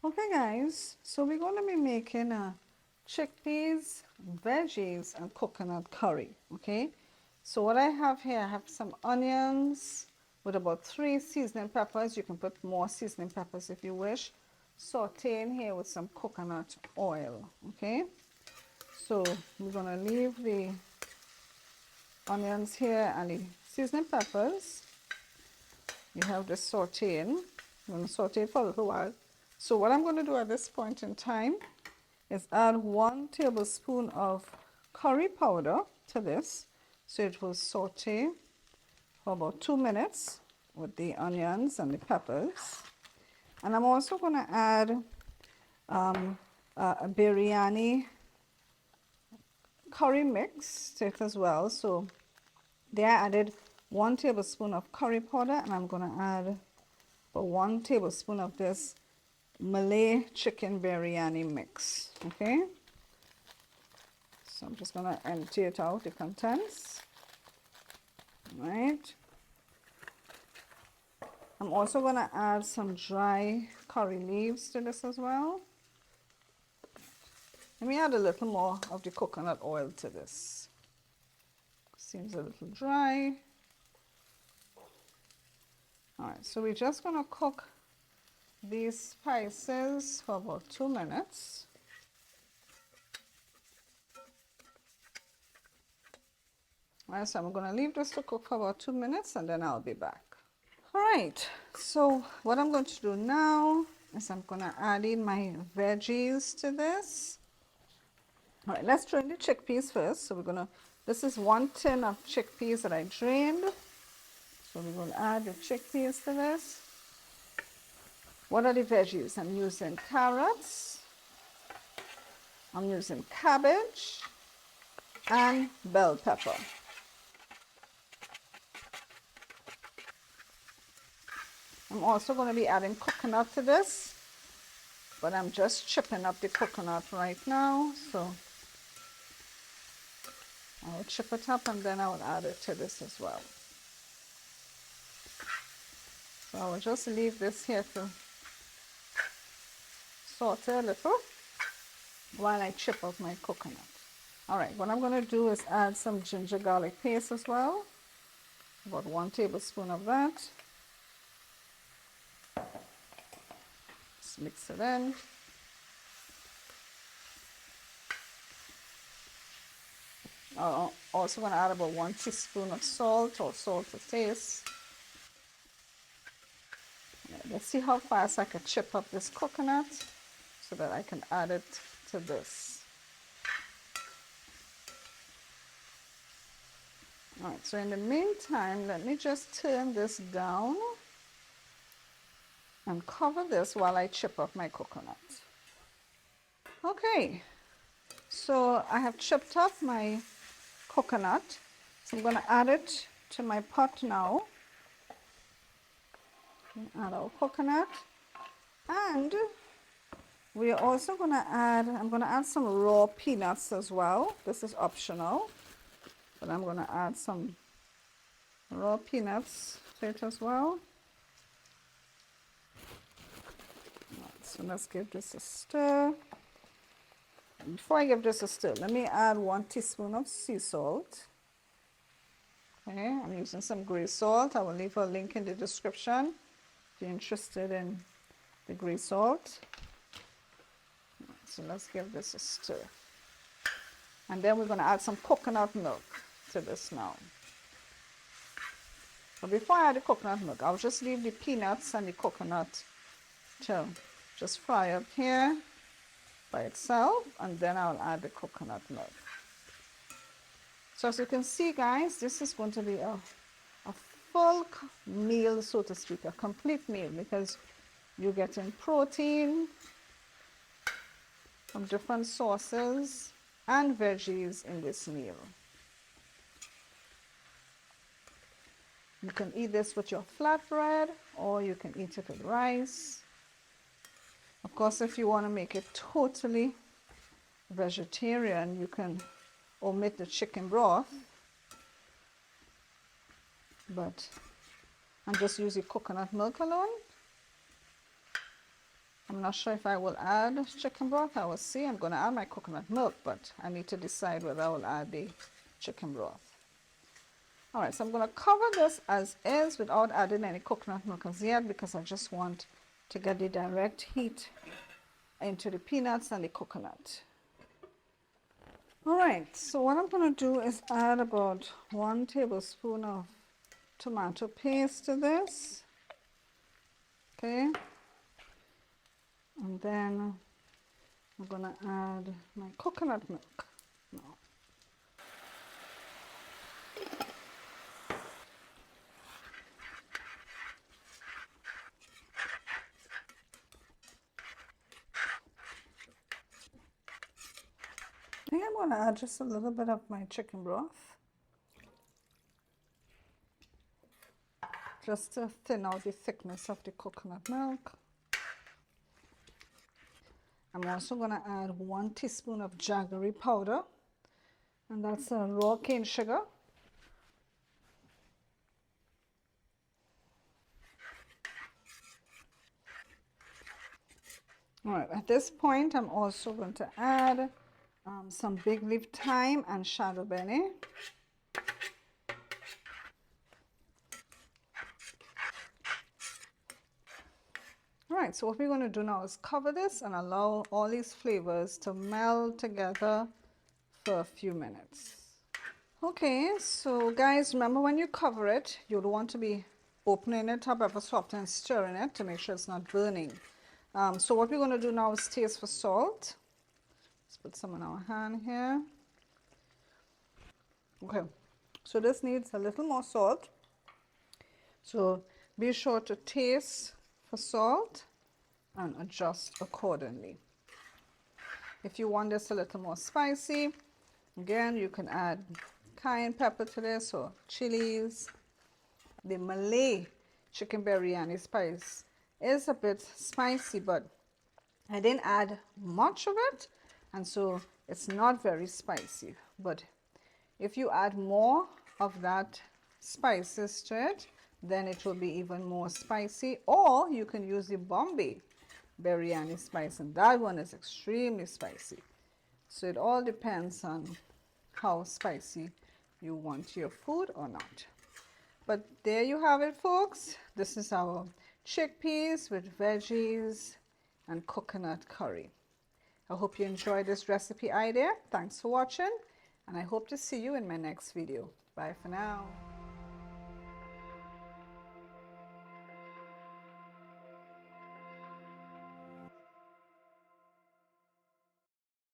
Okay guys, so we're going to be making chickpeas, veggies and coconut curry, okay? So what I have here, I have some onions with about 3 seasoning peppers. You can put more seasoning peppers if you wish. Sauteing here with some coconut oil, okay? So we're going to leave the onions here and the seasoning peppers. You have this sauteing. I'm going to saute it for a little while. So what I'm going to do at this point in time is add 1 tablespoon of curry powder to this. So it will saute for about 2 minutes with the onions and the peppers. And I'm also going to add a biryani curry mix to it as well. So there I added 1 tablespoon of curry powder, and I'm going to add about 1 tablespoon of this Malay chicken biryani mix. Okay, so I'm just going to empty it out, the contents. Right. I'm also going to add some dry curry leaves to this as well. Let me add a little more of the coconut oil to this. Seems a little dry. Alright, so we're just going to cook these spices for about 2 minutes. Alright, so I'm going to leave this to cook for about 2 minutes and then I'll be back. Alright, so what I'm going to do now is I'm going to add in my veggies to this. Alright, let's drain the chickpeas first. So we're going to, this is 1 tin of chickpeas that I drained. So we're going to add the chickpeas to this. What are the veggies? I'm using carrots, I'm using cabbage, and bell pepper. I'm also going to be adding coconut to this, but I'm just chipping up the coconut right now. So I will chip it up and then I will add it to this as well. So I will just leave this here to saute a little while I chip up my coconut. Alright, what I'm going to do is add some ginger garlic paste as well. About 1 tablespoon of that. Just mix it in. I'm also going to add about 1 teaspoon of salt or salt to taste. Let's see how fast I can chip up this coconut so that I can add it to this. Alright, so in the meantime, let me just turn this down and cover this while I chip up my coconut. Okay, so I have chipped up my coconut. So I'm going to add it to my pot now. Add our coconut. And we are also going to add, I'm going to add some raw peanuts as well. This is optional, but I'm going to add some raw peanuts to it as well. So let's give this a stir. And before I give this a stir, let me add 1 teaspoon of sea salt. Okay, I'm using some gray salt. I will leave a link in the description if you're interested in the gray salt. So let's give this a stir. And then we're going to add some coconut milk to this now. But before I add the coconut milk, I'll just leave the peanuts and the coconut to just fry up here by itself, and then I'll add the coconut milk. So as you can see, guys, this is going to be a full meal, so to speak, a complete meal, because you're getting protein from different sources and veggies in this meal. You can eat this with your flatbread, or you can eat it with rice. Of course, if you want to make it totally vegetarian, you can omit the chicken broth. But I'm just using coconut milk alone. I'm not sure if I will add chicken broth. I will see. I'm going to add my coconut milk, but I need to decide whether I will add the chicken broth. All right, so I'm going to cover this as is without adding any coconut milk as yet, because I just want to get the direct heat into the peanuts and the coconut. All right, so what I'm going to do is add about 1 tablespoon of tomato paste to this. Okay, and then I'm going to add my coconut milk now. I think I'm going to add just a little bit of my chicken broth, just to thin out the thickness of the coconut milk. I'm also going to add 1 teaspoon of jaggery powder, and that's a raw cane sugar. All right, at this point, I'm also going to add some big leaf thyme and shadow bene. All right, so what we're going to do now is cover this and allow all these flavors to meld together for a few minutes. Okay, so guys, remember when you cover it, you don't want to be opening it up ever so often and stirring it to make sure it's not burning. So what we're going to do now is taste for salt. Let's put some in our hand here. Okay, so this needs a little more salt. So be sure to taste for salt and adjust accordingly. If you want this a little more spicy, again, you can add cayenne pepper to this or chilies. The Malay chicken biryani spice is a bit spicy, but I didn't add much of it, and so it's not very spicy. But if you add more of that spices to it, then it will be even more spicy. Or you can use the Bombay biryani spice, and that one is extremely spicy. So it all depends on how spicy you want your food or not. But there you have it, folks. This is our chickpeas with veggies and coconut curry. I hope you enjoyed this recipe idea. Thanks for watching, and I hope to see you in my next video. Bye for now.